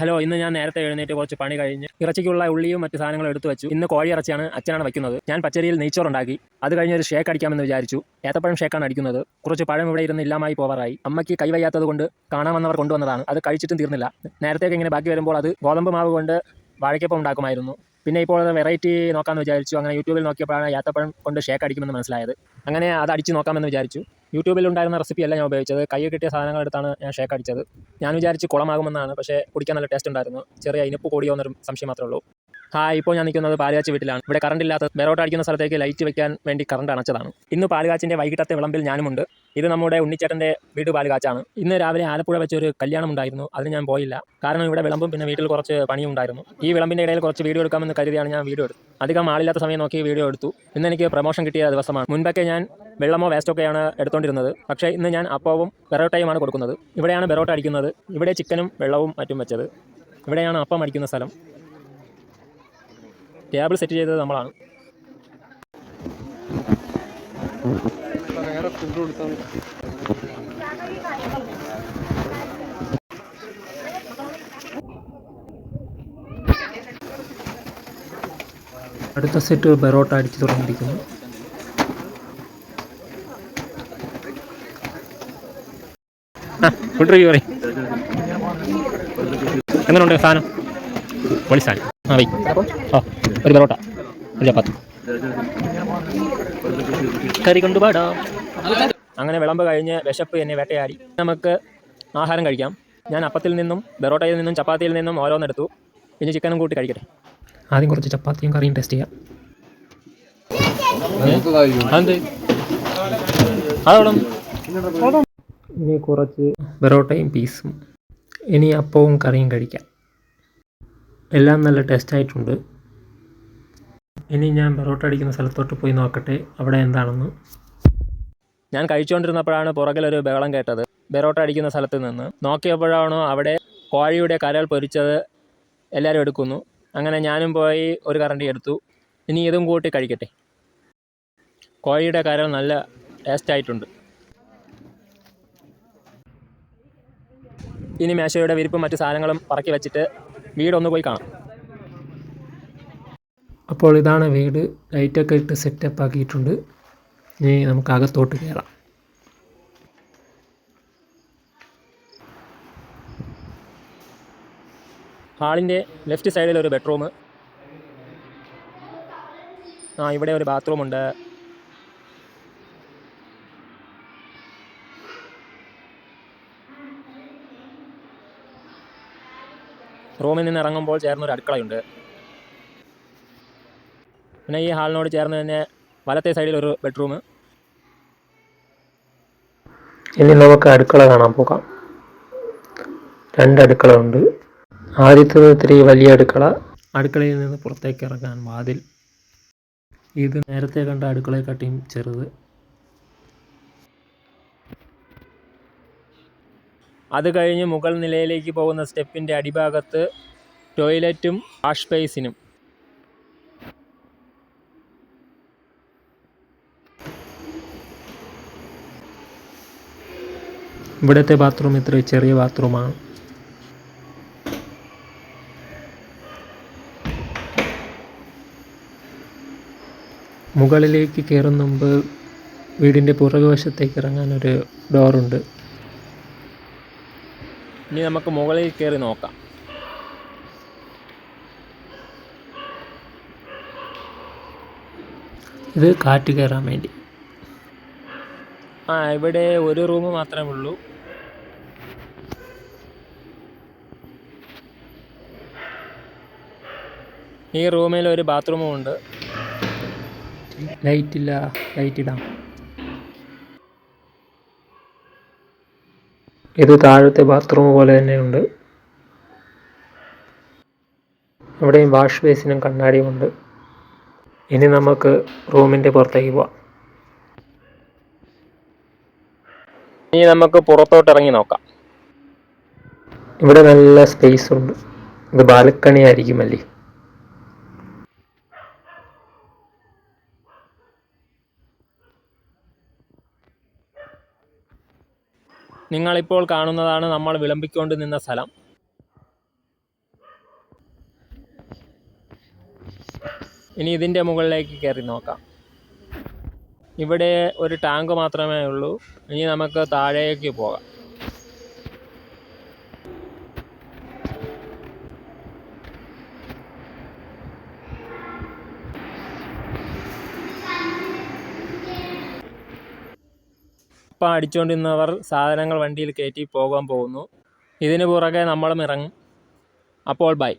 Hello, ഇന്ന് ഞാൻ നേരത്തെ എഴുന്നേറ്റ് കുറച്ച് പണി കഴിഞ്ഞ് ഇറച്ചിക്കുള്ള ഉള്ളിയും മറ്റ് സാധനങ്ങളും എടുത്തു വെച്ചു. ഇന്ന് കോഴി ഇറച്ചിയാണ്, അച്ഛനാണ് വയ്ക്കുന്നത്. ഞാൻ പച്ചരിയിൽ നെയ്ച്ചോറുണ്ടാക്കി. അത് കഴിഞ്ഞ് ഒരു ഷേക്ക് അടിക്കാമെന്ന് വിചാരിച്ചു. ഏത്തപ്പഴം ഷേക്കാണ് അടിക്കുന്നത്. കുറച്ച് പഴം ഇവിടെ ഇരുന്ന് ഇല്ലാമായി പോവാറായി. അമ്മയ്ക്ക് കൈവയ്യാത്തത് കൊണ്ട് കാണാൻ വന്നവർ കൊണ്ടുവന്നതാണ്. അത് കഴിച്ചിട്ടും തീർന്നില്ല. നേരത്തേക്ക് ഇങ്ങനെ ബാക്കി വരുമ്പോൾ അത് ഗോതമ്പ് മാവ് കൊണ്ട് വാഴയ്ക്കപ്പം ഉണ്ടാക്കുമായിരുന്നു. പിന്നെ ഇപ്പോൾ വെറൈറ്റി നോക്കാമെന്ന് വിചാരിച്ചു. അങ്ങനെ യൂട്യൂബിൽ നോക്കിയപ്പോഴാണ് ഏത്തപ്പഴം കൊണ്ട് ഷേക്ക് അടിക്കുമെന്ന് മനസ്സിലായത്. അങ്ങനെ അത് അടിച്ച് നോക്കാമെന്ന് വിചാരിച്ചു. യൂട്യൂബിൽ ഉണ്ടായിരുന്ന റെസിപ്പിയല്ല ഞാൻ ഉപയോഗിച്ചത്. കയ്യിൽ കിട്ടിയ സാധനങ്ങളെടുത്താണ് ഞാൻ ഷേക്ക് അടിച്ചത്. ഞാൻ വിചാരിച്ച് കുളമാകുമെന്നാണ്, പക്ഷേ കുടിക്കാൻ നല്ല ടേസ്റ്റ് ഉണ്ടായിരുന്നു. ചെറിയ ഇനിപ്പ് കൂടിയോ എന്നൊരു സംശയം മാത്രമേ ഉള്ളൂ. ഇപ്പോൾ ഞാൻ നിൽക്കുന്നത് പാലുകാച്ചി വീട്ടിലാണ്. ഇവിടെ കറണ്ട് ഇല്ലാത്ത ബെറോട്ട അടിക്കുന്ന സ്ഥലത്തേക്ക് ലൈറ്റ് വെക്കാൻ വേണ്ടി കറണ്ട് അണച്ചതാണ്. ഇന്ന് പാലുകാച്ചിൻ്റെ വൈകിട്ടത്തെ വിളമ്പിൽ ഞാനുമുണ്ട്. ഇത് നമ്മുടെ ഉണ്ണിച്ചേട്ടൻ്റെ വീട് പാലുകാച്ചാണ്. ഇന്ന് രാവിലെ ആലപ്പുഴ വെച്ചൊരു കല്യാണം ഉണ്ടായിരുന്നു. അതിന് ഞാൻ പോയില്ല. കാരണം ഇവിടെ വിളമ്പും പിന്നെ വീട്ടിൽ കുറച്ച് പണിയും ഉണ്ടായിരുന്നു. ഈ വിളമ്പിൻ്റെ ഇടയിൽ കുറച്ച് വീഡിയോ എടുക്കാമെന്ന് കരുതിയാണ് ഞാൻ വീഡിയോ എടുത്തത്. അധികം ആളില്ലാത്ത സമയം നോക്കി വീഡിയോ എടുത്തു. ഇന്ന് എനിക്ക് പ്രൊമോഷൻ കിട്ടിയ ദിവസമാണ്. മുൻപൊക്കെ ഞാൻ വെള്ളമോ വേസ്റ്റൊക്കെയാണ് എടുത്തുകൊണ്ടിരുന്നത്. പക്ഷേ ഇന്ന് ഞാൻ അപ്പവും ബെറോട്ടയുമാണ് കൊടുക്കുന്നത്. ഇവിടെയാണ് ബെറോട്ട അടിക്കുന്നത്. ഇവിടെ ചിക്കനും വെള്ളവും മറ്റും വെച്ചത്. ഇവിടെയാണ് അപ്പം അടിക്കുന്ന സ്ഥലം. ടേബിൾ സെറ്റ് ചെയ്തത് നമ്മളാണ്. അടുത്ത സെറ്റ് ബെറോട്ട അടിച്ച് തുടങ്ങിയിരിക്കുന്നു. എങ്ങനെയുണ്ട് സാധനം? പൊളി സാധനം. ഒരു ബെറോട്ട, ഒരു ചപ്പാത്തി, കറി കൊണ്ടുപാടാം. അങ്ങനെ വിളമ്പ് കഴിഞ്ഞ് വിശപ്പ് എന്നെ വേട്ടയാടി. നമുക്ക് ആഹാരം കഴിക്കാം. ഞാൻ അപ്പത്തിൽ നിന്നും ബെറോട്ടയിൽ നിന്നും ചപ്പാത്തിയിൽ നിന്നും ഓരോന്നെടുത്തു. ഇനി ചിക്കനും കൂട്ടി കഴിക്കട്ടെ. ആദ്യം കുറച്ച് ചപ്പാത്തിയും കറിയും ടേസ്റ്റ് ചെയ്യാം. ഇനി കുറച്ച് ബെറോട്ടയും പീസും. ഇനി അപ്പവും കറിയും കഴിക്കാം. എല്ലാം നല്ല ടേസ്റ്റായിട്ടുണ്ട്. ഇനി ഞാൻ ബെറോട്ട അടിക്കുന്ന സ്ഥലത്തോട്ട് പോയി നോക്കട്ടെ അവിടെ എന്താണെന്ന്. ഞാൻ കഴിച്ചുകൊണ്ടിരുന്നപ്പോഴാണ് പുറകിലൊരു ബഹളം കേട്ടത്. ബെറോട്ട അടിക്കുന്ന സ്ഥലത്ത് നിന്ന് നോക്കിയപ്പോഴാണോ അവിടെ കോഴിയുടെ കരൾ പൊരിച്ചത് എല്ലാവരും എടുക്കുന്നു. അങ്ങനെ ഞാനും പോയി ഒരു കറണ്ടി എടുത്തു. ഇനി ഇതും കൂട്ടി കഴിക്കട്ടെ. കോഴിയുടെ കരൾ നല്ല ടേസ്റ്റായിട്ടുണ്ട്. ഇനി മേശയുടെ വിരിപ്പും മറ്റു സാധനങ്ങളും പറക്കി വെച്ചിട്ട് വീടൊന്ന് പോയി കാണാം. അപ്പോൾ ഇതാണ് വീട്. ലൈറ്റൊക്കെ ഇട്ട് സെറ്റപ്പ് ആക്കിയിട്ടുണ്ട്. ഇനി നമുക്ക് അകത്തോട്ട് കയറാം. ഹാളിൻ്റെ ലെഫ്റ്റ് സൈഡിൽ ഒരു ബെഡ്റൂം. ഇവിടെ ഒരു ബാത്റൂമുണ്ട്. റൂമിൽ നിന്ന് ഇറങ്ങുമ്പോൾ ചേർന്നൊരു അടുക്കളയുണ്ട്. പിന്നെ ഈ ഹാളിനോട് ചേർന്ന് തന്നെ വലത്തെ സൈഡിൽ ഒരു ബെഡ്റൂം. ഇനി നമുക്ക് അടുക്കള കാണാൻ പോകാം. 2 അടുക്കള ഉണ്ട്. ആദ്യത്തേത് ഇത്തിരി വലിയ അടുക്കള. അടുക്കളയിൽ നിന്ന് പുറത്തേക്ക് ഇറങ്ങാൻ വാതിൽ. ഇത് നേരത്തെ കണ്ട അടുക്കളയെക്കാട്ടിയും ചെറുത്. അത് കഴിഞ്ഞ് മുകൾ നിലയിലേക്ക് പോകുന്ന സ്റ്റെപ്പിൻ്റെ അടിഭാഗത്ത് ടോയ്ലറ്റും വാഷ് ബേസിനും. ഇവിടുത്തെ ബാത്റൂം ഇത്ര ചെറിയ ബാത്റൂമാണ്. മുകളിലേക്ക് കയറുന്ന മുമ്പ് വീടിൻ്റെ പുറകുവശത്തേക്ക് ഇറങ്ങാനൊരു ഡോറുണ്ട്. ഇനി നമുക്ക് മുകളിൽ കയറി നോക്കാം. ഇത് കാറ്റ് കയറാൻ വേണ്ടി. ഇവിടെ ഒരു റൂം മാത്രമേ ഉള്ളൂ. ഈ റൂമിൽ ഒരു ബാത്റൂമും ഉണ്ട്. ലൈറ്റില്ല, ലൈറ്റ് ഇടാം. ഇത് താഴത്തെ ബാത്റൂം പോലെ തന്നെയുണ്ട്. ഇവിടെയും വാഷ് ബേസിനും കണ്ണാടിയും ഉണ്ട്. ഇനി നമുക്ക് റൂമിൻ്റെ പുറത്തേക്ക് പോവാം. ഇനി നമുക്ക് പുറത്തോട്ട് ഇറങ്ങി നോക്കാം. ഇവിടെ നല്ല സ്പേസ് ഉണ്ട്. ഇത് ബാൽക്കണി ആയിരിക്കുമല്ലേ. നിങ്ങളിപ്പോൾ കാണുന്നതാണ് നമ്മൾ വിളമ്പിക്കൊണ്ട് നിന്ന സ്ഥലം. ഇനി ഇതിൻ്റെ മുകളിലേക്ക് കയറി നോക്കാം. ഇവിടെ ഒരു ടാങ്ക് മാത്രമേ ഉള്ളൂ. ഇനി നമുക്ക് താഴേക്ക് പോകാം. ഇപ്പം അടിച്ചുകൊണ്ടിരുന്നവർ സാധനങ്ങൾ വണ്ടിയിൽ കയറ്റി പോകാൻ പോകുന്നു. ഇതിന് പുറകെ നമ്മളും ഇറങ്ങും. അപ്പോൾ ബൈ.